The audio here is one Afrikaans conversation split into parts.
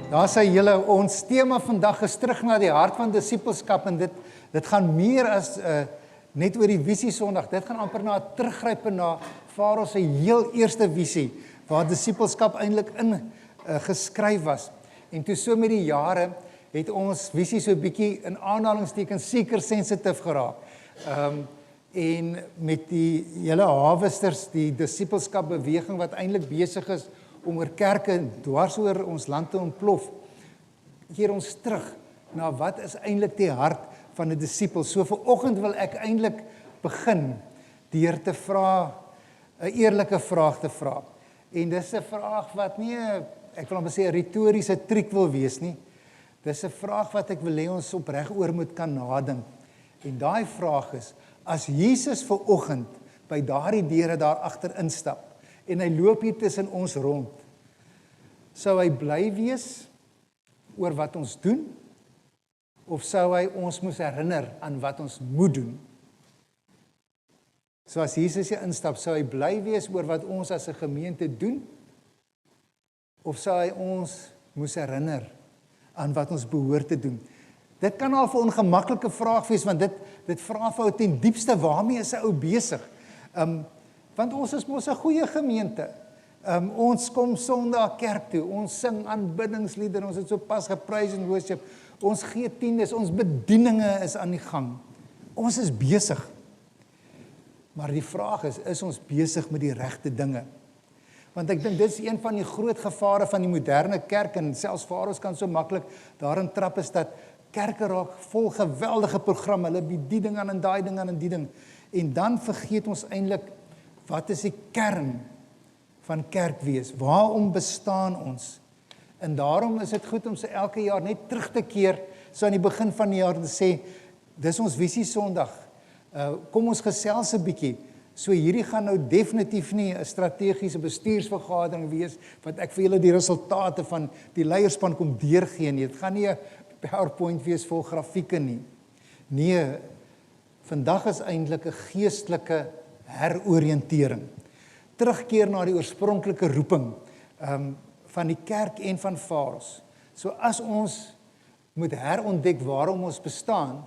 Daar sê julle, ons tema vandag is terug na die hart van disipelskap en dit gaan meer as net oor die visie Sondag. Dit gaan amper na 'n teruggryp na Farao se heel eerste visie waar disipelskap eintlik in geskryf was. En toe so met die jare het ons visie so 'n bietjie in aanhalingstekens seeker sensitief geraak. En met die hele Harvesters, die disipelskap beweging wat eintlik besig is om oor kerke dwars oor ons land te ontplof, keer ons terug na wat is eintlik die hart van 'n disipel. So vanoggend wil ek eintlik begin deur te vra, 'n eerlike vraag te vra. En dis 'n vraag wat nie, ek wil amper sê 'n retoriese triek wil wees nie. Dis 'n vraag wat ek wil hê ons opreg oor moet kan nadink. En daai vraag is, as Jesus vanoggend by daardie deure daar agter instap en hy loop hier tussen ons rond, sou hy bly wees oor wat ons doen, of sou hy ons moes herinner aan wat ons moet doen? So as Jesus hier instap, sou hy bly wees oor wat ons as 'n gemeente doen, of sou hy ons moes herinner aan wat ons behoort te doen? Dit kan al 'n ongemaklike vraag wees, want dit vra vir ou ten diepste, waarmee is 'n ou besig? Want ons is mos 'n goeie gemeente. Ons kom Sondag kerk toe, ons sing aanbiddingsliedere, ons het so pas geprys en worship, ons gee tiendes, ons bedieninge is aan die gang. Ons is besig. Maar die vraag is ons besig met die regte dinge? Want ek dink dit is een van die groot gevare van die moderne kerk, en selfs Farao kan so maklik daarin trap, is dat kerke raak vol geweldige programme, hulle bied die ding aan en daai ding aan en die ding. En dan vergeet ons eintlik, wat is die kern van kerk wees? Waarom bestaan ons? En daarom is dit goed om so elke jaar net terug te keer, so aan die begin van die jaar te sê, dis ons visie Sondag. Kom ons gesels 'n bietjie. So hierdie gaan nou definitief nie 'n strategiese bestuursvergadering wees, wat ek vir julle die resultate van die leierspan kom deurgee nie. Dit gaan nie 'n PowerPoint wees vol grafieke nie. Nee, vandag is eintlik 'n geestelike heroriëntering. Terugkeer na die oorspronklike roeping van die kerk en van Farao. So as ons moet herontdek waarom ons bestaan,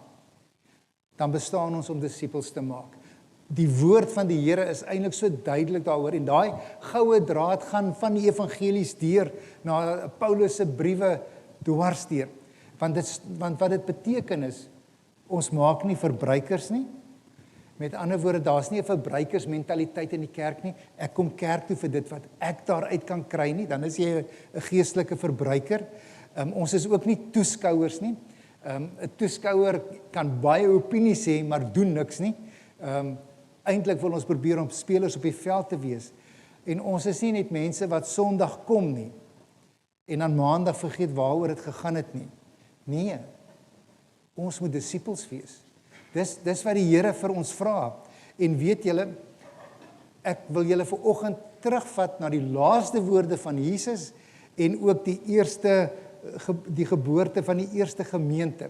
dan bestaan ons om disippels te maak. Die woord van die Here is eintlik so duidelik daaroor, en daai goue draad gaan van die evangelies deur na Paulus se briewe dwars deur. Want wat dit beteken is, ons maak nie verbruikers nie. Met ander woorde, daar's nie 'n verbruikersmentaliteit in die kerk nie. Ek kom kerk toe vir dit wat ek daaruit kan kry nie, dan is jy 'n geestelike verbruiker. Ons is ook nie toeskouers nie. 'n Toeskouer kan baie opinie sê, maar doen niks nie. Eintlik wil ons probeer om spelers op die veld te wees. En ons is nie net mense wat Sondag kom nie, en aan Maandag vergeet waaroor dit gegaan het nie. Nee, ons moet disippels wees. Dis wat die Here vir ons vra. En weet julle, ek wil julle vanoggend terugvat na die laaste woorde van Jesus, en ook die geboorte van die eerste gemeente.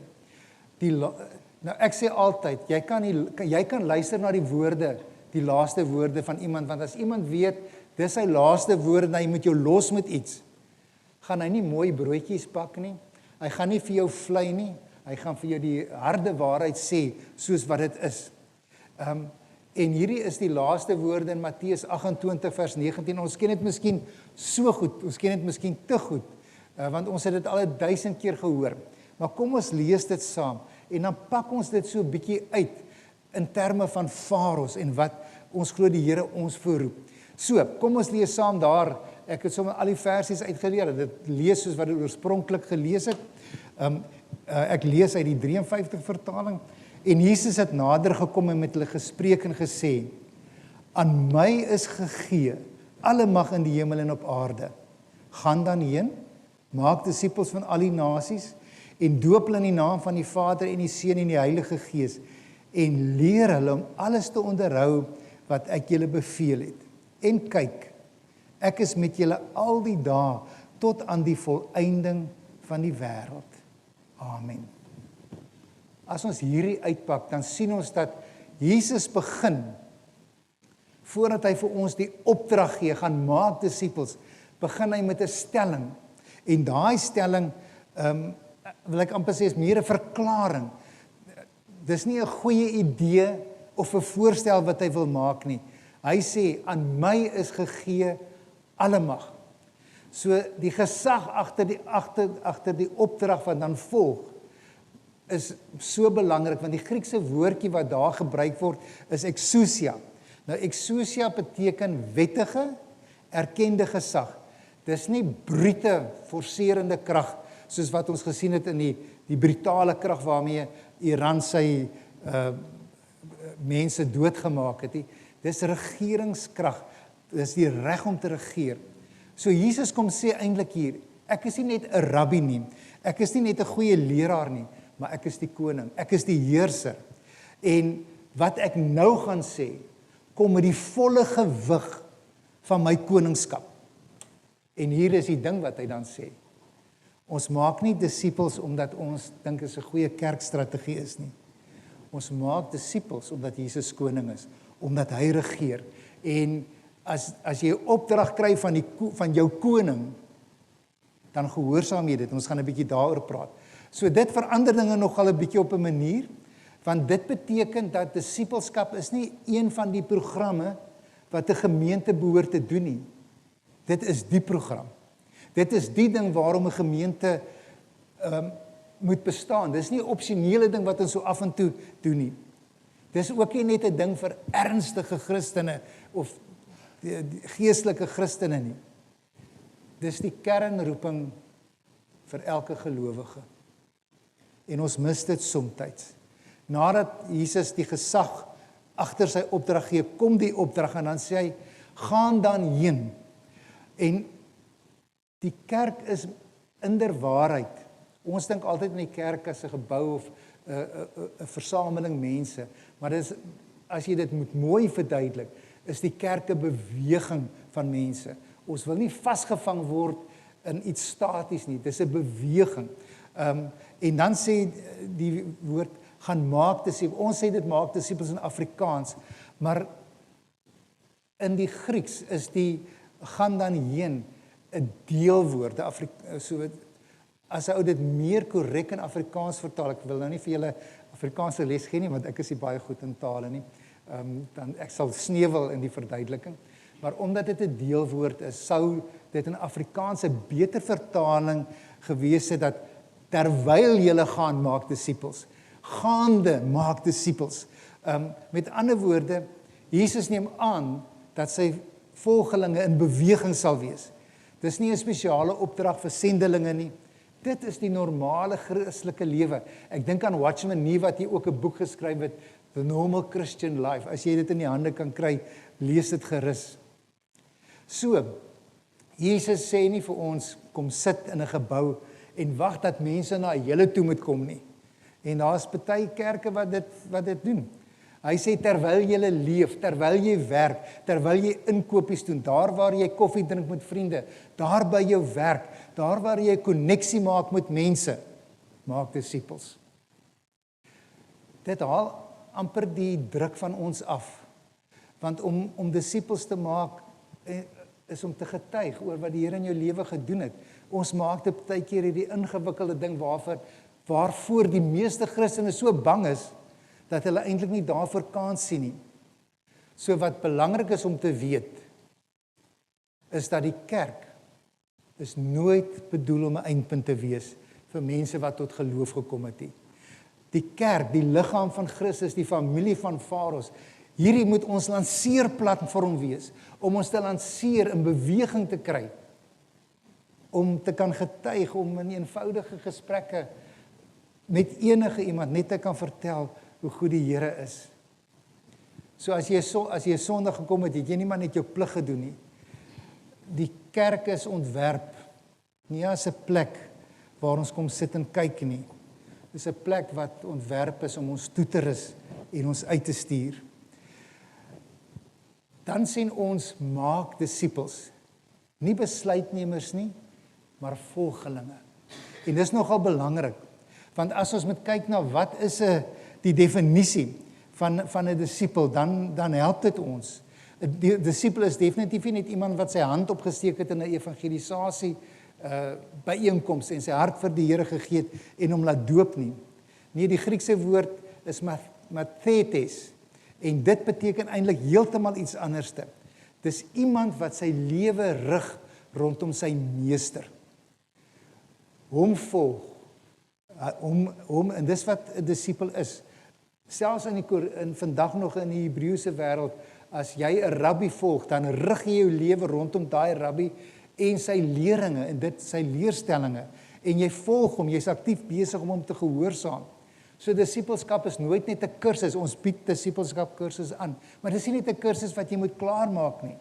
Nou ek sê altyd, jy kan luister na die woorde, die laaste woorde van iemand, want as iemand weet, dis sy laaste woorde, nou jy moet jou los met iets, gaan hy nie mooi broodjies bak nie, hy gaan nie vir jou vlei nie, hy gaan vir jou die harde waarheid sê, soos wat dit is. En hierdie is die laaste woorde in Matteus 28 vers 19, ons ken dit miskien so goed, ons ken dit miskien te goed, want ons het dit al 1000 keer gehoor, maar kom ons lees dit saam, en dan pak ons dit so 'n bietjie uit, in terme van Farao, en wat ons glo die Here ons voorroep. So, kom ons lees saam daar, ek het sommer al die versies uitgeleer, dit lees soos wat dit oorspronklik gelees het. Ek lees uit die 53 vertaling, en Jesus het nader gekom en met hulle gespreek en gesê, aan my is gegee alle mag in die hemel en op aarde. Gaan dan heen, maak disippels van al die nasies, en doop hulle in die naam van die Vader en die Seun en die Heilige Gees, en leer hulle om alles te onderhou wat ek julle beveel het. En kyk, ek is met julle al die dae tot aan die volëinding van die wêreld. Amen. As ons hierdie uitpak, dan sien ons dat Jesus begin, voordat hy vir ons die opdrag gee, gaan maak disippels, begin hy met 'n stelling. En daai stelling, wil ek amper sê, is meer 'n verklaring. Dis nie 'n goeie idee of 'n voorstel wat hy wil maak nie. Hy sê, aan my is gegee alle mag. So die gesag agter die opdrag wat dan volg, is so belangrik, want die Griekse woordjie wat daar gebruik word, is exousia. Nou exousia beteken wettige, erkende gesag. Dis nie brute, forcerende krag, soos wat ons gesien het in die brutale krag waarmee Iran sy mense doodgemaak het nie. Dis regeringskrag, dis die reg om te regeer. So Jesus kom sê eintlik hier, ek is nie net 'n rabbi nie, ek is nie net 'n goeie leraar nie, maar ek is die koning, ek is die heerser. En wat ek nou gaan sê, kom met die volle gewig van my koningskap. En hier is die ding wat hy dan sê. Ons maak nie disippels omdat ons dink dit is 'n goeie kerkstrategie is nie. Ons maak disippels omdat Jesus koning is, omdat hy regeer. En as jy 'n opdrag kry van jou koning, dan gehoorsaam jy dit. Ons gaan 'n bietjie daaroor praat. So dit verander dinge nogal 'n bietjie op 'n manier, want dit beteken dat disippelskap is nie een van die programme wat 'n gemeente behoort te doen nie. Dit is die program. Dit is die ding waarom 'n gemeente moet bestaan. Dis nie 'n opsionele ding wat ons so af en toe doen nie. Dis ook nie net 'n ding vir ernstige Christene of die geestelike Christene nie. Dis die kernroeping vir elke gelowige. En ons mis dit soms. Nadat Jesus die gesag agter sy opdrag gee, kom die opdrag en dan sê hy, gaan dan heen. En die kerk is inderwaarheid. Ons dink altyd aan die kerk as 'n gebou of 'n versameling mense, maar as jy dit moet mooi verduidelik, is die kerk 'n beweging van mense. Ons wil nie vasgevang word in iets staties nie, dis 'n beweging. En dan sê die woord, gaan maak disippels. Ons sê dit maak disippels in Afrikaans, maar in die Grieks is die gaan dan heen 'n deelwoord. So as ou dit meer korrek in Afrikaans vertaal, ek wil nou nie vir julle Afrikaanse les gee nie, want ek is nie baie goed in tale nie. Dan ek sal sneuwel in die verduideliking. Maar omdat dit 'n deelwoord is, sou dit in Afrikaans 'n beter vertaling gewees het dat terwyl julle gaan maak disippels, gaande maak disippels. Met ander woorde, Jesus neem aan dat sy volgelinge in beweging sal wees. Dis nie 'n spesiale opdrag vir sendelinge nie. Dit is die normale Christelike lewe. Ek dink aan Watchman Nee wat hier ook 'n boek geskryf het, The Normal Christian Life. As jy dit in die hande kan kry, lees dit gerus. So, Jesus sê nie vir ons, kom sit in 'n gebou en wag dat mense na julle toe moet kom nie. En daar's baie kerke wat dit doen. Hy sê terwyl jy leef, terwyl jy werk, terwyl jy inkopies doen, daar waar jy koffie drink met vriende, daar by jou werk, daar waar jy 'n koneksie maak met mense, maak disippels. Dit haal amper die druk van ons af. Want om disippels te maak is om te getuig oor wat die Here in jou lewe gedoen het. Ons maak dit baie keer hierdie ingewikkelde ding waarvoor die meeste Christene so bang is dat hulle eintlik nie daarvoor kans sien nie. So wat belangrik is om te weet, is dat die kerk is nooit bedoel om 'n eindpunt te wees vir mense wat tot geloof gekom het nie. Die kerk, die liggaam van Christus, die familie van Varos, hierdie moet ons lanseerplatform wees, om ons te lanseer, in beweging te kry, om te kan getuig, om in eenvoudige gesprekke met enige iemand net te kan vertel hoe goed die Here is. So as jy Sondag gekom het jy nie maar net jou plig gedoen nie. Die kerk is ontwerp nie as 'n plek waar ons kom sit en kyk nie. Dis 'n plek wat ontwerp is om ons toe te rus en ons uit te stuur. Dan sien ons maak disippels, nie besluitnemers nie, maar volgelinge. En dis nogal belangrik, want as ons moet kyk na wat is die definisie van 'n disipel, dan help dit ons. 'n Disipel is definitief nie net iemand wat sy hand opgesteek het in 'n evangelisasie byeenkoms en sy hart vir die Here gegee het en hom laat doop nie. Nee, die Griekse woord is mathetes en dit beteken eintlik heeltemal iets anderste. Dis iemand wat sy lewe rig rondom sy meester. Hom volg, en dis wat 'n disipel is. Selfs in vandag nog in die Hebreëse wêreld, as jy 'n rabbi volg, dan rig jy jou lewe rondom daai rabbi en sy leringe en dit sy leerstellinge en jy volg hom, jy's aktief besig om hom te gehoorsaam. So disipelskap is nooit net 'n kursus, ons bied disipelskap kursusse aan, maar dis nie net 'n kursus wat jy moet klaarmaak nie.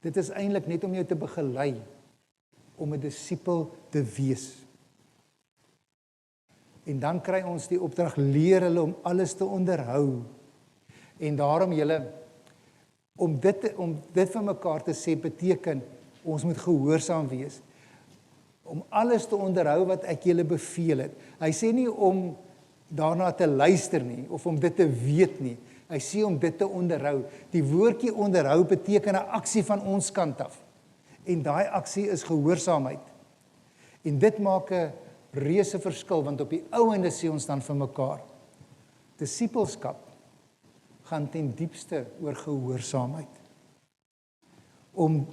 Dit is eintlik net om jou te begelei om 'n disipel te wees. En dan kry ons die opdrag, leer hulle om alles te onderhou. En daarom julle, om dit vir mekaar te sê, beteken, ons moet gehoorsaam wees. Om alles te onderhou wat ek julle beveel het. Hy sê nie om daarna te luister nie, of om dit te weet nie. Hy sê om dit te onderhou. Die woordjie onderhou beteken 'n aksie van ons kant af. En daai aksie is gehoorsaamheid. En dit maak 'n reuse verskil, want op die ou einde sê ons dan vir mekaar, disipelskap gaan ten diepste oor gehoorsaamheid. Om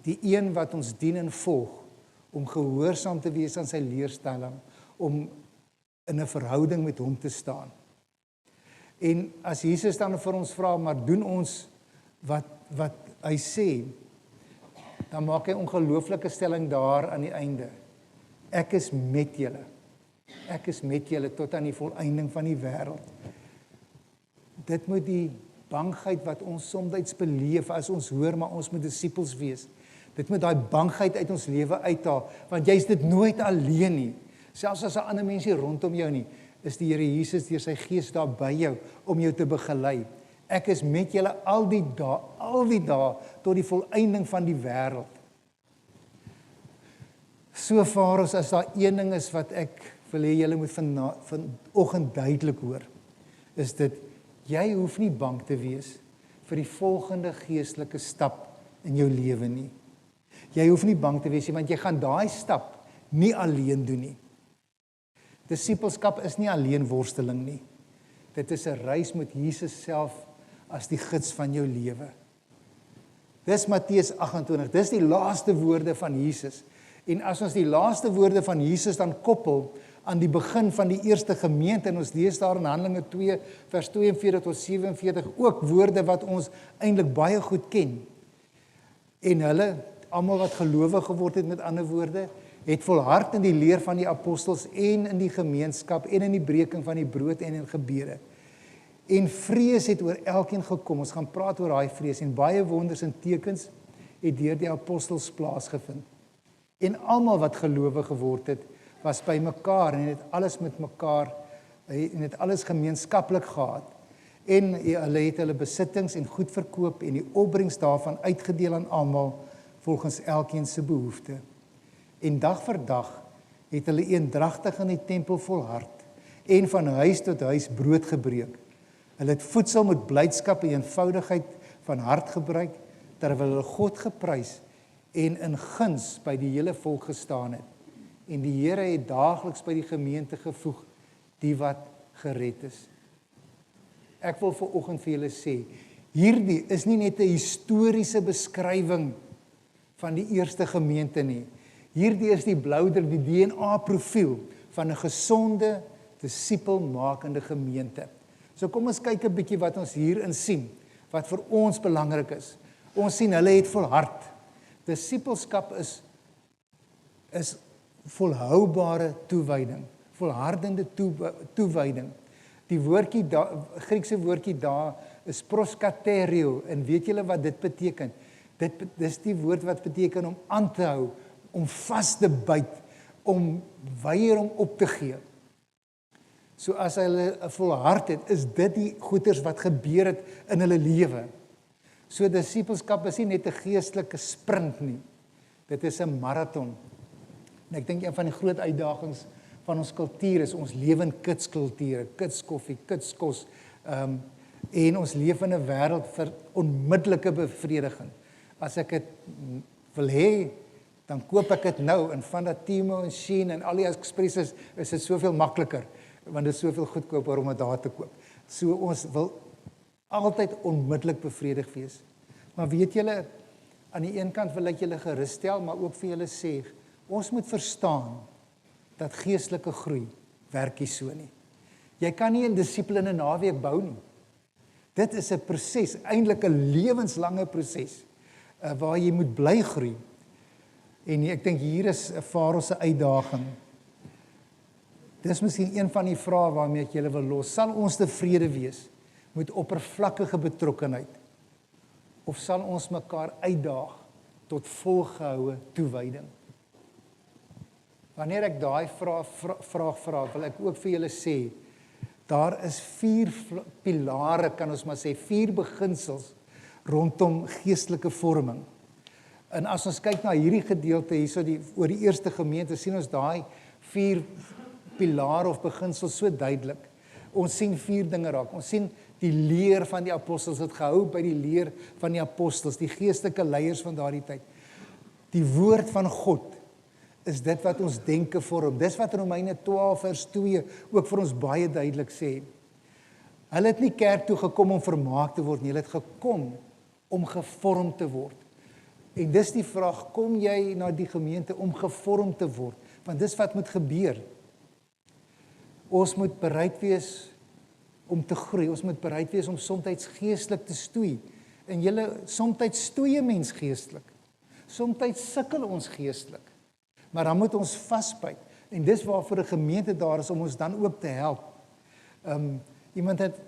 die een wat ons dien en volg, om gehoorsaam te wees aan sy leerstelling, om in 'n verhouding met hom te staan. En as Jesus dan vir ons vra, maar doen ons wat hy sê, dan maak hy 'n ongelooflike stelling daar aan die einde. Ek is met julle. Ek is met julle tot aan die volëinding van die wêreld. Dit moet die bangheid wat ons soms beleef as ons hoor, maar ons moet disippels wees. Dit moet daai bangheid uit ons lewe uithaal, want jy's dit nooit alleen nie. Selfs as 'n ander mens hier rondom jou nie, is die Here Jesus deur sy Gees daar by jou om jou te begelei. Ek is met julle al die dae tot die volëinding van die wêreld. So vaar ons, as daar een ding is wat ek wil hê julle moet vanoggend duidelik hoor, is dit, jy hoef nie bang te wees vir die volgende geestelike stap in jou lewe nie. Jy hoef nie bang te wees nie, want jy gaan daai stap nie alleen doen nie. Disipelskap is nie alleen worsteling nie. Dit is 'n reis met Jesus self as die gids van jou lewe. Dis Matteus 28, dis die laaste woorde van Jesus. En as ons die laaste woorde van Jesus dan koppel aan die begin van die eerste gemeente, en ons lees daar in Handelinge 2 vers 42 tot 47 ook woorde wat ons eintlik baie goed ken. En hulle, almal wat gelowig geword het, met ander woorde, het volhard in die leer van die apostels en in die gemeenskap en in die breking van die brood en in gebede. En vrees het oor elkeen gekom. Ons gaan praat oor daai vrees, en baie wonders en tekens het deur die apostels plaasgevind. En almal wat gelowig geword het, was by mekaar en het alles met mekaar en het alles gemeenskaplik gehad. En hulle het hulle besittings en goed verkoop en die opbrengs daarvan uitgedeel aan almal volgens elkeen se behoefte. En dag vir dag het hulle eendragtig in die tempel volhard en van huis tot huis brood gebreek. Hulle het voedsel met blydskap en eenvoudigheid van hart gebruik, terwyl hulle God geprys en in guns by die hele volk gestaan het. En die Here het daagliks by die gemeente gevoeg die wat gered is. Ek wil vanoggend vir julle sê, hierdie is nie net 'n historiese beskrywing van die eerste gemeente nie. Hierdie is die bloudruk, die DNA profiel van 'n gesonde, disipelmakende gemeente. So kom ons kyk 'n bietjie wat ons hierin sien, wat vir ons belangrik is. Ons sien hulle het volhard. Disipelskap is volhoubare toewyding, volhardende toewyding. Die woordjie Griekse woordjie daar is proskaterio, en weet julle wat dit beteken? Dis die woord wat beteken om aan te hou, om vas te byt, om weier om op te gee. So as hulle volhard het, is dit die goeders wat gebeur het in hulle lewe. So disipelskap is nie net 'n geestelike sprint nie. Dit is 'n marathon. En ek dink een van die groot uitdagings van ons kultuur is, ons lewe in kitskulture, kitskoffie, kitskos, en ons leef in 'n wêreld vir onmiddellike bevrediging. As ek dit wil hê, dan koop ek dit nou, en van dat Timo en Shein en AliExpress is dit soveel makliker, want dit is soveel goedkoper om dit daar te koop. So ons wil altyd onmiddellik bevredig wees. Maar weet julle, aan die een kant wil ek julle gerus stel, maar ook vir julle sê, ons moet verstaan dat geestelike groei werk nie so nie. Jy kan nie 'n disipline in 'n naweek bou nie. Dit is 'n proses, eintlik 'n lewenslange proses, waar jy moet bly groei. En ek dink hier is 'n Farao se uitdaging. Dis miskien een van die vrae waarmee ek julle wil los. Sal ons tevrede wees met oppervlakkige betrokkenheid? Of sal ons mekaar uitdaag tot volgehoue toewyding? Wanneer ek daai vraag vra, wil ek ook vir julle sê, daar is 4 pilare, kan ons maar sê, 4 beginsels rondom geestelike vorming. En as ons kyk na hierdie gedeelte hierso oor die eerste gemeente, sien ons daai 4 pilare of beginsels so duidelik. Ons sien 4 dinge raak. Ons sien die leer van die apostels, het gehou by die leer van die apostels, die geestelike leiers van daardie tyd. Die woord van God is dit wat ons denke vorm. Dis wat Romeine 12 vers 2 ook vir ons baie duidelik sê. Hulle het nie kerk toe gekom om vermaak te word nie, hulle het gekom om gevorm te word. En dis die vraag, kom jy na die gemeente om gevorm te word? Want dis wat moet gebeur. Ons moet bereid wees om te groei, ons moet bereid wees om soms geestelik te stoei. En julle, soms stoei 'n mens geestelik. Soms sukkel ons geestelik. Maar dan moet ons vasbyt. En dis waarvoor 'n gemeente daar is, om ons dan ook te help. Iemand het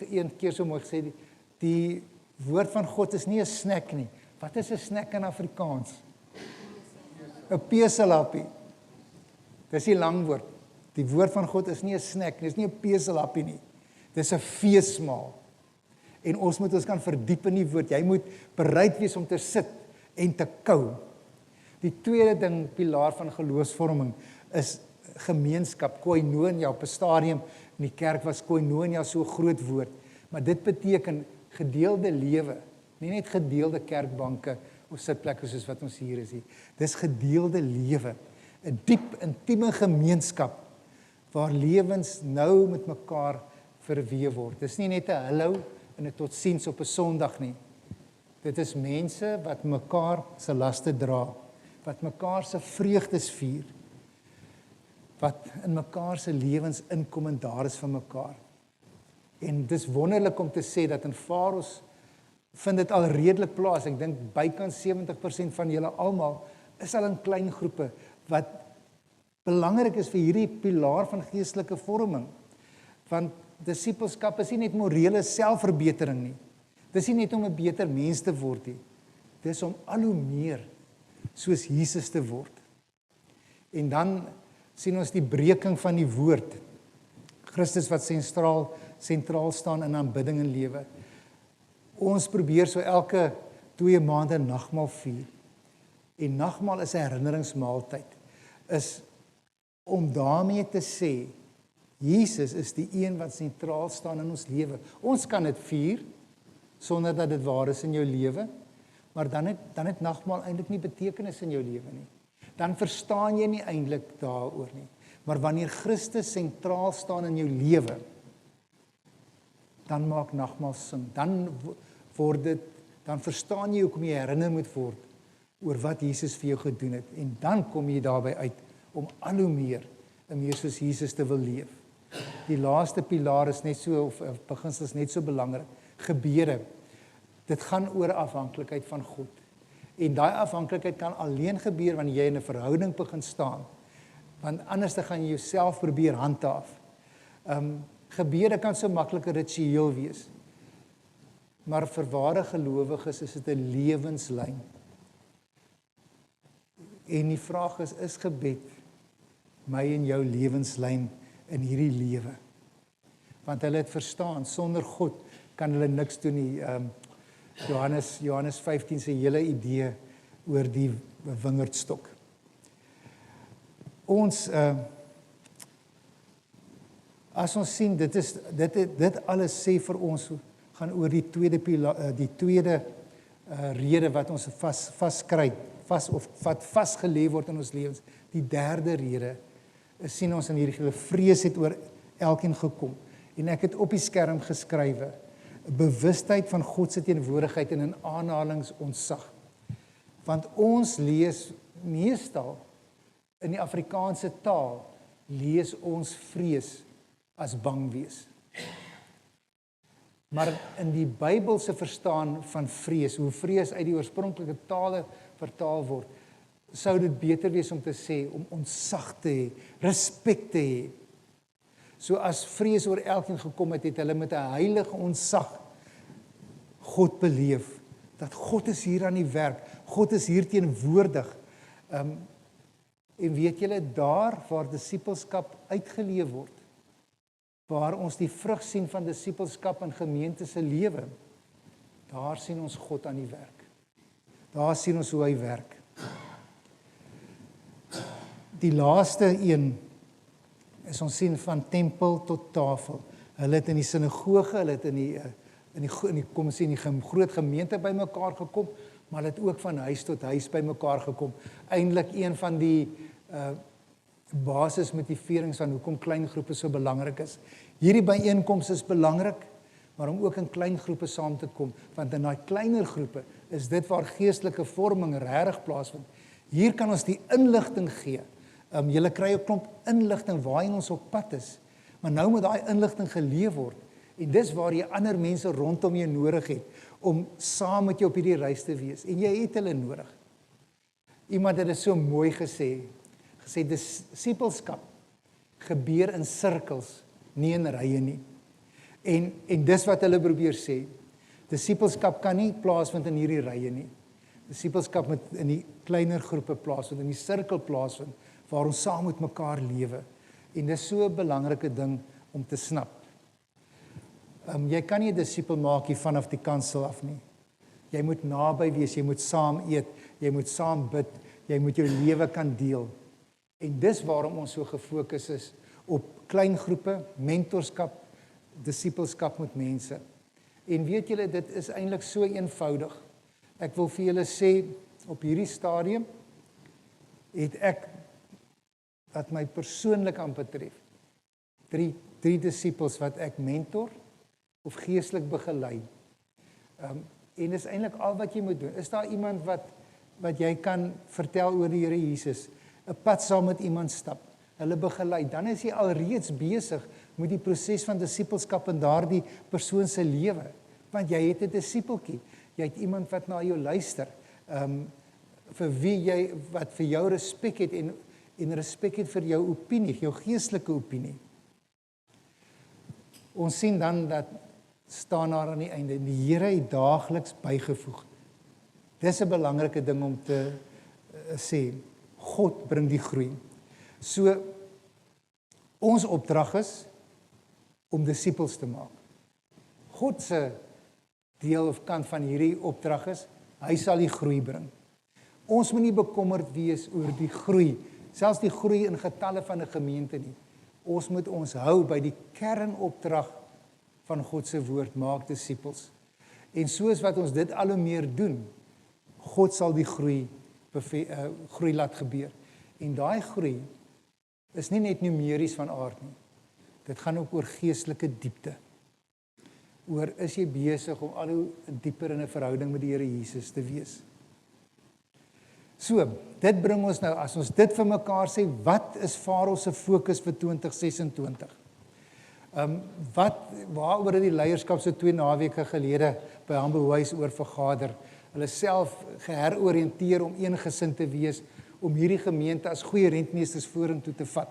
een keer so mooi gesê, die woord van God is nie 'n snack nie. Wat is 'n snack in Afrikaans? 'n Peselappie. Dis die lang woord. Die woord van God is nie 'n snack nie, dis nie 'n peselappie nie. Dis 'n feesmaal. En ons moet ons kan verdiep in die woord. Jy moet bereid wees om te sit en te kou. Die tweede ding, pilaar van geloofsvorming, is gemeenskap, koinonia. Op 'n stadium in die kerk was koinonia so 'n groot woord. Maar dit beteken gedeelde lewe, nie net gedeelde kerkbanke of sitplekke soos wat ons hier is nie. Dis gedeelde lewe, 'n diep, intieme gemeenskap, waar lewens nou met mekaar verweef word. Dis nie net 'n hallo en 'n totsiens op 'n Sondag nie. Dit is mense wat mekaar se laste dra, wat mekaar se vreugdes vier, wat in mekaar se lewens inkom en daar is vir mekaar. En dis wonderlik om te sê dat in Faros vind dit al redelik plaas. Ek dink bykans 70% van julle almal is al in klein groepe, wat belangrik is vir hierdie pilaar van geestelike vorming. Want disippelskap is nie net morele selfverbetering nie. Dis nie net om 'n beter mens te word nie. Dis om al hoe meer soos Jesus te word. En dan sien ons die breking van die woord. Christus wat sentraal staan in aanbidding en lewe. Ons probeer so elke 2 maande nagmaal vier. En nagmaal is 'n herinneringsmaaltyd. Is om daarmee te sê, Jesus is die een wat sentraal staan in ons lewe. Ons kan dit vier sonder dat dit waar is in jou lewe, maar dan het nagmaal eintlik nie betekenis in jou lewe nie. Dan verstaan jy nie eintlik daaroor nie. Maar wanneer Christus sentraal staan in jou lewe, dan maak nagmaal sin. Dan verstaan jy hoekom jy herinner moet word oor wat Jesus vir jou gedoen het. En dan kom jy daarby uit om al hoe meer soos Jesus te wil leef. Die laaste pilaar is net so, of beginsel is net so belangrik. Gebede. Dit gaan oor afhanklikheid van God. En daai afhanklikheid kan alleen gebeur wanneer jy in 'n verhouding begin staan. Want anders dan gaan jy jouself probeer handhaaf. Gebede kan so maklik 'n ritueel wees. Maar vir ware gelowiges is dit 'n lewenslyn. En die vraag is gebed my en jou lewenslyn in hierdie lewe? Want hulle het verstaan, sonder God kan hulle niks doen nie. Johannes 15 se hele idee oor die wingerdstok. As ons sien, dit alles sê vir ons, gaan oor die tweede rede wat ons vaskry wat vasgelê word in ons lewens. Die derde rede is sien ons in hierdie vrees het oor elkeen gekom. En ek het op die skerm geskrywe, 'n bewustheid van God se teenwoordigheid en in aanhalings ontzag. Want ons lees meestal in die Afrikaanse taal, lees ons vrees as bang wees. Maar in die Bybelse verstaan van vrees, hoe vrees uit die oorspronklike tale vertaal word, sou dit beter wees om te sê, om ontzag te hê, respek te hê. So as vrees oor elkeen gekom het, het hulle met 'n heilige ontzag God beleef, dat God is hier aan die werk, God is hier teenwoordig. En weet julle, daar waar disippelskap uitgeleef word, waar ons die vrug sien van disippelskap in gemeente se lewe, daar sien ons God aan die werk. Daar sien ons hoe hy werk. Die laaste een is ons sien van tempel tot tafel. Hulle het in die sinagoge, hulle het in die kom ons sê in die groot gemeente bymekaar gekom, maar hulle het ook van huis tot huis bymekaar gekom. Eintlik een van die basismotiverings van hoekom klein groepe so belangrik is. Hierdie byeenkoms is belangrik, maar om ook in klein groepe saam te kom, want in daai kleiner groepe is dit waar geestelike vorming regtig plaasvind. Hier kan ons die inligting gee. Julle kry 'n klomp inligting waarheen ons op pad is, maar nou moet daai inligting geleef word. En dis waar jy ander mense rondom jou nodig het om saam met jou op hierdie reis te wees. En jy het hulle nodig. Iemand het dit so mooi gesê disippelskap gebeur in sirkels, nie in rye nie. En dis wat hulle probeer sê. Disippelskap kan nie plaasvind in hierdie rye nie. Disippelskap moet in die kleiner groepe plaasvind, in die sirkel plaasvind, waar ons saam met mekaar lewe. En dis so 'n belangrike ding om te snap. Jy kan nie 'n disipel maak hier vanaf die kansel af nie. Jy moet naby wees, jy moet saam eet, jy moet saam bid, jy moet jou lewe kan deel. En dis waarom ons so gefokus is op klein groepe, mentorskap, disipelskap met mense. En weet julle, dit is eintlik so eenvoudig. Ek wil vir julle sê, op hierdie stadium het ek, wat my persoonlik aanbetref, drie disipels wat ek mentor of geestelik begelei. En dis eintlik al wat jy moet doen. Is daar iemand wat jy kan vertel oor die Here Jesus, 'n pad saam met iemand stap, hulle begelei, dan is jy alreeds besig met die proses van disipelskap in daardie persoon se lewe, want jy het 'n disipeltjie, jy het iemand wat na jou luister, vir wie jy, wat vir jou respek het en respek het vir jou opinie, jou geestelike opinie. Ons sien dan dat staan daar aan die einde, en die Here het daagliks bygevoeg. Dis 'n belangrike ding om te sê, God bring die groei. So, ons opdrag is om disippels te maak. God se deel of kant van hierdie opdrag is, hy sal die groei bring. Ons moet nie bekommerd wees oor die groei, selfs die groei in getalle van 'n gemeente nie. Ons moet ons hou by die kernopdrag van God se woord, maak disippels. En soos wat ons dit al hoe meer doen, God sal die groei laat gebeur. En daai groei is nie net numeries van aard nie. Dit gaan ook oor geestelike diepte. Oor is jy besig om al hoe dieper in 'n verhouding met die Here Jesus te wees. So, dit bring ons nou, as ons dit vir mekaar sê, wat is Farao se fokus vir 2026? Waaroor het die leierskap so 2 naweke gelede by Humble Wise oor vergader? Hulle self geheroriënteer om eengesind te wees, om hierdie gemeente as goeie rentmeesters vorentoe te vat.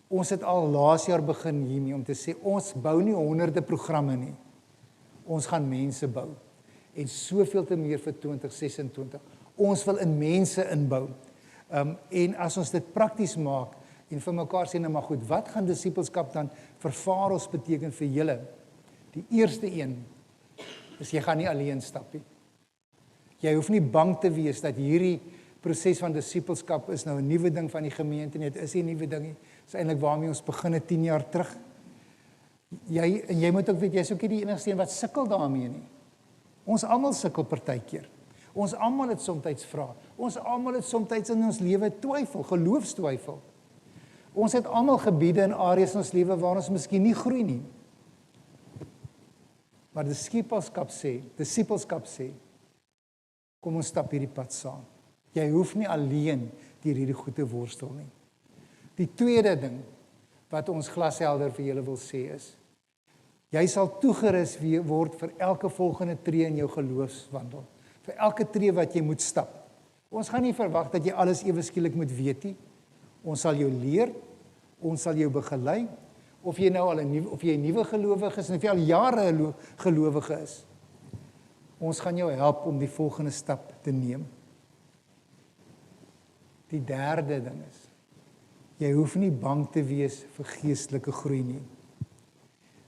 Ons het al laas jaar begin hiermee om te sê, ons bou nie honderde programme nie. Ons gaan mense bou. En soveel te meer vir 2026. Ons wil in mense inbou. En as ons dit prakties maak, en vir mekaar sê, nou maar goed, wat gaan disipelskap dan vir Farao beteken vir julle? Die eerste een is, jy gaan nie alleen stap nie. Jy hoef nie bang te wees dat hierdie proses van disipelskap is nou 'n nuwe ding van die gemeente nie. Dit is nie 'n nuwe ding nie. Dit is eintlik waarmee ons begin het 10 jaar terug. Jy moet ook weet, jy is ook nie die enigste een wat sukkel daarmee nie. Ons almal sukkel partykeer. Ons almal het soms vrae. Ons almal het soms in ons lewe twyfel, geloofstwyfel. Ons het almal gebiede en areas in ons lewe waar ons miskien nie groei nie. Maar disipelskap sê, kom ons stap hierdie pad saam. Jy hoef nie alleen deur hierdie goed te worstel nie. Die tweede ding wat ons glashelder vir julle wil sê is, jy sal toegerus word vir elke volgende tree in jou geloofswandel. Vir elke tree wat jy moet stap. Ons gaan nie verwag dat jy alles ewe skielik moet weet nie. Ons sal jou leer, ons sal jou begelei, of jy nou al 'n nuwe gelowige is, en of jy al jare 'n gelowige is. Ons gaan jou help om die volgende stap te neem. Die derde ding is, jy hoef nie bang te wees vir geestelike groei nie.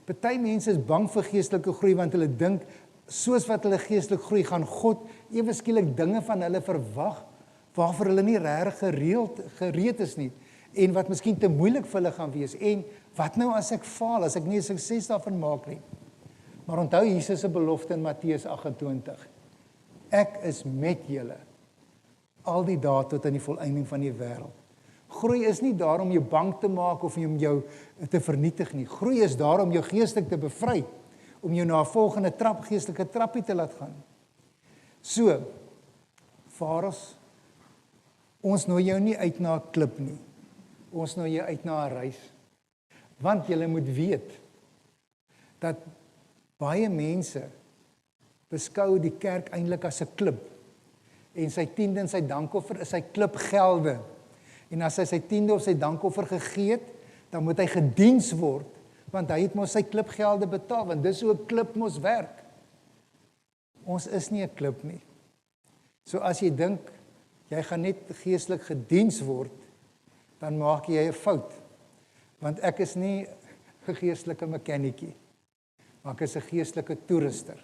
Party mense is bang vir geestelike groei, want hulle dink, soos wat hulle geestelik groei, gaan God ewe skielik dinge van hulle verwag, waarvoor hulle nie regtig gereed is nie, en wat miskien te moeilik vir hulle gaan wees, en wat nou as ek faal, as ek nie 'n sukses daarvan maak nie. Maar onthou Jesus se belofte in Matteus 28, ek is met julle, al die dae tot aan die volëinding van die wêreld. Groei is nie daar om jou bang te maak of om jou te vernietig nie. Groei is daar om jou geestelik te bevry, om jou na 'n volgende geestelike trappie te laat gaan. So, Varos, ons nooi jou nie uit na 'n klip nie. Ons nooi jou uit na 'n reis. Want julle moet weet dat baie mense beskou die kerk eintlik as 'n klip. En sy tiende en sy dankoffer is sy klipgelde. En as hy sy tiende of sy dankoffer gegee het, dan moet hy gediens word, want hy het mos sy klipgelde betaal, want dis hoe 'n klip mos werk. Ons is nie 'n klip nie. So as jy dink, jy gaan net geestelik gediens word, dan maak jy 'n fout. Want ek is nie 'n geestelike mekanietjie, maar ek is 'n geestelike toerister.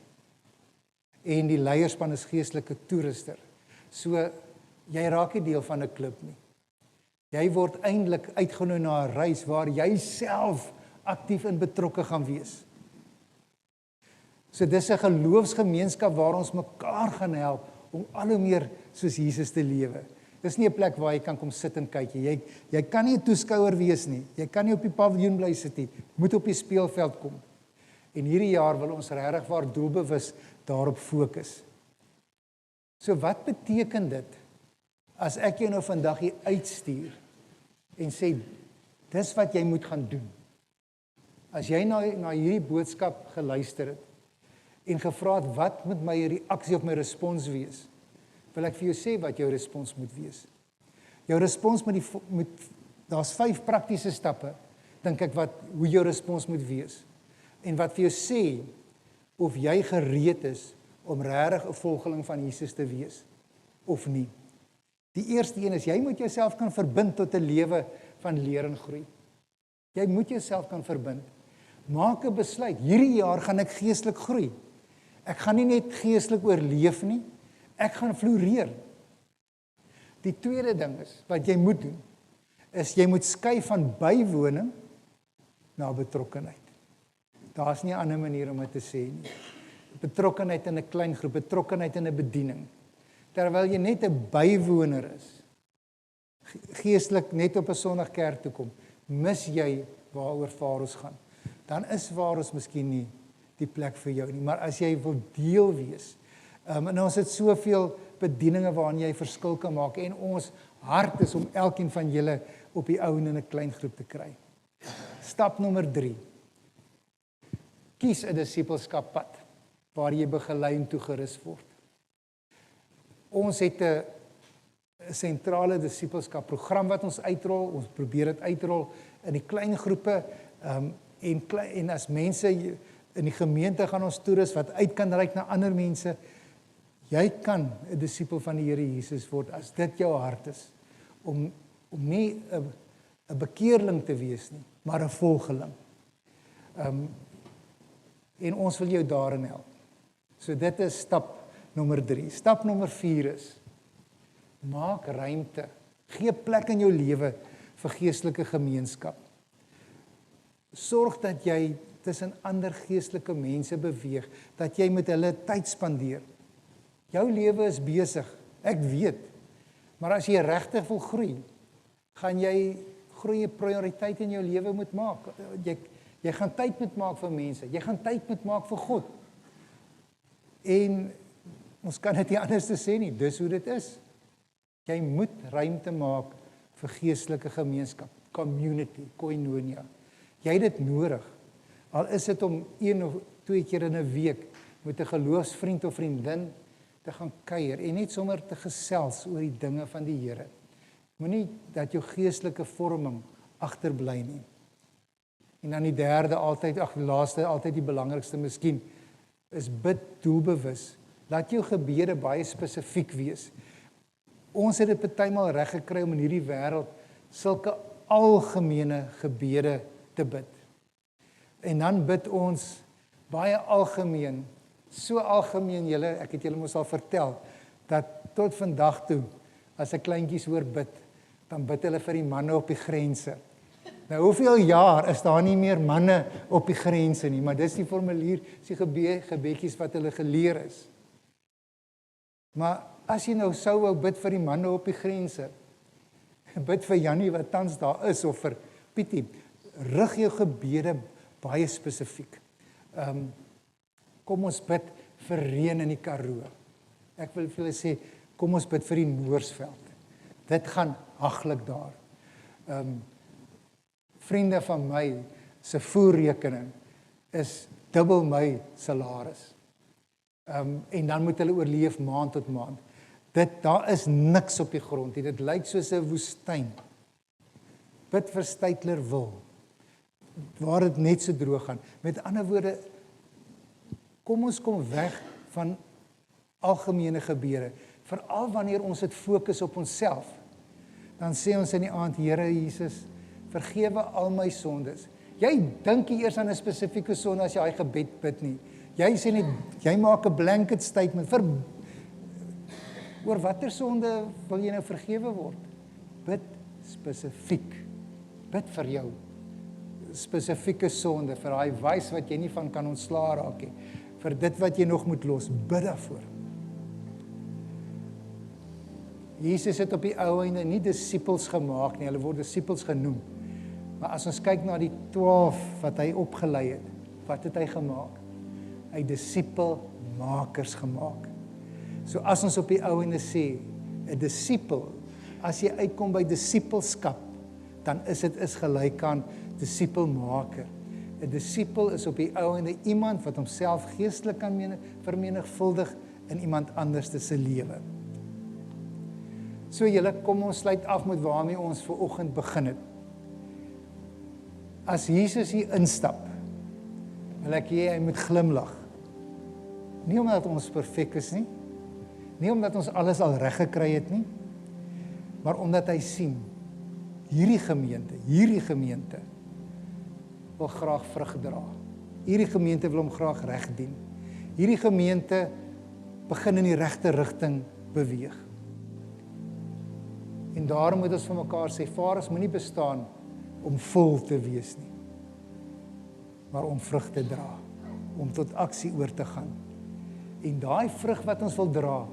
En die leierspan is geestelike toerister. So, jy raak nie deel van 'n klip nie. Jy word eintlik uitgenooi na 'n reis waar jy self aktief en betrokke gaan wees. So dis 'n geloofsgemeenskap waar ons mekaar gaan help om al hoe meer soos Jesus te lewe. Dis nie 'n plek waar jy kan kom sit en kyk nie. Jy kan nie 'n toeskouer wees nie. Jy kan nie op die paviljoen bly sit nie. Moet op die speelveld kom. En hierdie jaar wil ons regtig waar doelbewus daarop fokus. So wat beteken dit as ek jou nou vandag hier uitstuur en sê, dis wat jy moet gaan doen? As jy na hierdie boodskap geluister het en gevra het, wat moet my reaksie of my respons wees? Wil ek vir jou sê wat jou respons moet wees. Jou respons daar's 5 praktiese stappe, dink ek, hoe jou respons moet wees. En wat vir jou sê, of jy gereed is om regtig 'n volgeling van Jesus te wees, of nie. Die eerste een is, jy moet jouself kan verbind tot 'n lewe van leer en groei. Jy moet jouself kan verbind. Maak 'n besluit, hierdie jaar gaan ek geestelik groei. Ek gaan nie net geestelik oorleef nie, ek gaan floreer. Die tweede ding is, wat jy moet doen, is jy moet skuif van bywoning na betrokkenheid. Daar's nie 'n ander manier om dit te sê nie. Betrokkenheid in 'n klein groep, betrokkenheid in 'n bediening. Terwyl jy net 'n bywoner is, geestelik net op 'n Sondag kerk toe kom, mis jy waaroor Varos gaan. Dan is Varos miskien nie die plek vir jou nie, maar as jy wil deel wees, en ons het soveel bedieninge waarin jy verskil kan maak, en ons hart is om elkeen van julle op die ou en in 'n klein groep te kry. Stap nommer 3. Kies 'n disipelskappad waar jy begelei en toegerus word. Ons het 'n sentrale disipelskap program wat ons uitrol. Ons probeer dit uitrol in die klein groepe, en as mense in die gemeente gaan ons toerus wat uit kan reik na ander mense. Jy kan 'n disipel van die Here Jesus word as dit jou hart is, om nie 'n bekeerling te wees nie, maar 'n volgeling. En ons wil jou daarin help. So dit is stap nommer 3. Stap nommer 4 is, maak ruimte, gee plek in jou lewe vir geestelike gemeenskap. Sorg dat jy tussen ander geestelike mense beweeg, dat jy met hulle tyd spandeer. Jou lewe is besig, ek weet. Maar as jy regtig wil groei, gaan jy groeie prioriteit in jou lewe moet maak. Jy gaan tyd moet maak vir mense, jy gaan tyd moet maak vir God. En ons kan dit nie anders te sê nie, dis hoe dit is. Jy moet ruimte maak vir geestelike gemeenskap, community, koinonia. Jy het dit nodig. Al is dit om 1 of 2 keer in 'n week met 'n geloofsvriend of vriendin te gaan kuier en net sommer te gesels oor die dinge van die Here. Moenie dat jou geestelike vorming agterbly nie. En dan die derde altyd, laaste altyd die belangrikste miskien, is bid doelbewus. Laat jou gebede baie spesifiek wees. Ons het dit partymal reg gekry om in hierdie wêreld sulke algemene gebede te bid. En dan bid ons baie algemeen, so algemeen ek het julle mos al vertel, dat tot vandag toe, as 'n kleintjies hoor bid, dan bid hulle vir die manne op die grense. Nou, hoeveel jaar is daar nie meer manne op die grense nie, maar dis die formulier, die gebedjies wat hulle geleer is. Maar as jy nou sou wou bid vir die manne op die grense, bid vir Jannie wat tans daar is, of vir Pietie, rig jou gebede baie spesifiek. Kom ons bid vir reën in die Karoo. Ek wil vir julle sê, kom ons bid vir die Noorsveld. Dit gaan haglik daar. Vriende van my se voerrekening is dubbel my salaris. En dan moet hulle oorleef maand tot maand. Daar is niks op die grond. Dit lyk soos 'n woestyn. Bid vir Stytlerwil, waar dit net so droog gaan. Met ander woorde, kom ons kom weg van algemene gebede. Veral wanneer ons dit fokus op onsself. Dan sê ons in die aand, Here Jesus, vergewe al my sondes. Jy dink nie eers aan 'n spesifieke sonde as jy daai gebed bid nie. Jy sê net, jy maak 'n blanket statement oor watter sonde wil jy nou vergewe word? Bid spesifiek. Bid vir jou spesifieke sonde, vir daai wys wat jy nie van kan ontslaa raak nie, vir dit wat jy nog moet los, bid daarvoor. Jesus het op die ou einde nie disippels gemaak nie, hulle word disippels genoem. Maar as ons kyk na die 12 wat hy opgelei het, wat het hy gemaak? Hy het disipelmakers gemaak. So as ons op die ou einde sê, 'n disipel, as jy uitkom by disipelskap, dan is dit gelyk aan disipelmaker. 'n Disipel is op die ou einde iemand wat homself geestelik kan vermenigvuldig in iemand anders se lewe. So julle, kom ons sluit af met waarmee ons ver oggend begin het. As Jesus hier instap, wil ek hê hy moet glimlag. Nie omdat ons perfek is nie, nie omdat ons alles al reg gekry het nie, maar omdat hy sien, hierdie gemeente wil graag vrug dra. Hierdie gemeente wil hom graag reg dien. Hierdie gemeente begin in die regte rigting beweeg. En daarom moet ons vir mekaar sê, Vader, moenie bestaan om vol te wees nie, maar om vrug te dra, om tot aksie oor te gaan. En daai vrug wat ons wil dra,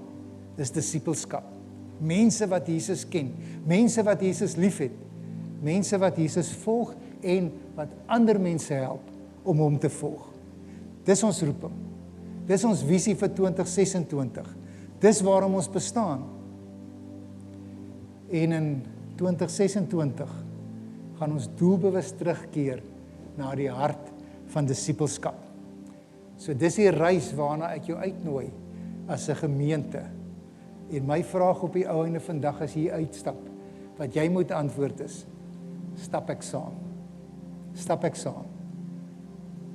is disipelskap. Mense wat Jesus ken, mense wat Jesus liefhet, mense wat Jesus volg en wat ander mense help om hom te volg. Dis ons roeping. Dis ons visie vir 2026. Dis waarom ons bestaan. En in 2026 gaan ons doelbewus terugkeer na die hart van disipelskap. So dis die reis waarna ek jou uitnooi as 'n gemeente. En my vraag op die ou einde vandag as jy uitstap, wat jy moet antwoord is, stap ek saam. Stap ek saam.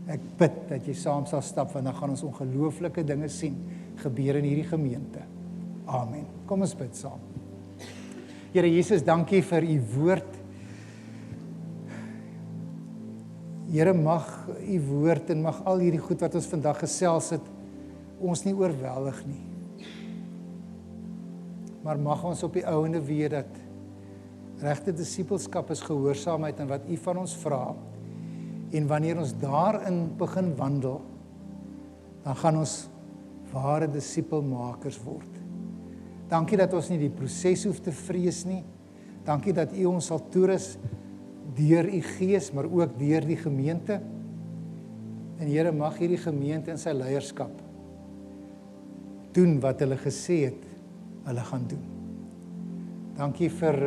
Ek bid dat jy saam sal stap, want dan gaan ons ongelooflike dinge sien gebeur in hierdie gemeente. Amen. Kom ons bid saam. Here Jesus, dankie vir u woord. Here, mag u woord en mag al hierdie goed wat ons vandag gesels het, ons nie oorweldig nie. Maar mag ons op die ou einde weet dat regte disipelskap is gehoorsaamheid aan wat u van ons vra. En wanneer ons daarin begin wandel, dan gaan ons ware disipelmakers word. Dankie dat ons nie die proses hoef te vrees nie. Dankie dat U ons sal toerus deur U Gees, maar ook deur die gemeente. En Here, mag hierdie gemeente in sy leierskap doen wat hulle gesê het, hulle gaan doen. Dankie vir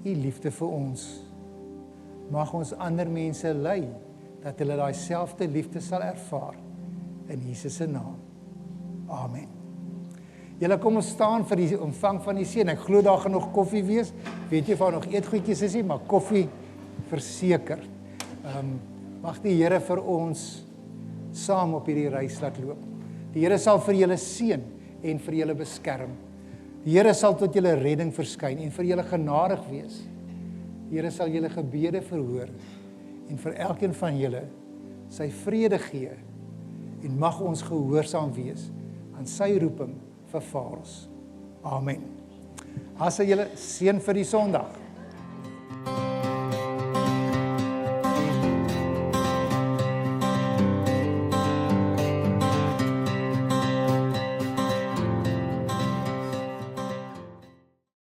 U liefde vir ons. Mag ons ander mense lei, dat hulle daai selfde liefde sal ervaar. In Jesus se naam. Amen. Julle kom ons staan vir die ontvang van die seën. Ek glo daar gaan nog koffie wees. Weet jy of daar nog eetgoedjies is nie, maar koffie verseker. Mag die Here vir ons saam op hierdie reis laat loop. Die Here sal vir julle seën en vir julle beskerm. Die Here sal tot julle redding verskyn en vir julle genadig wees. Die Here sal julle gebede verhoor en vir elkeen van julle sy vrede gee en mag ons gehoorsaam wees aan sy roeping vir Vader. Amen. As julle seën vir die Sondag.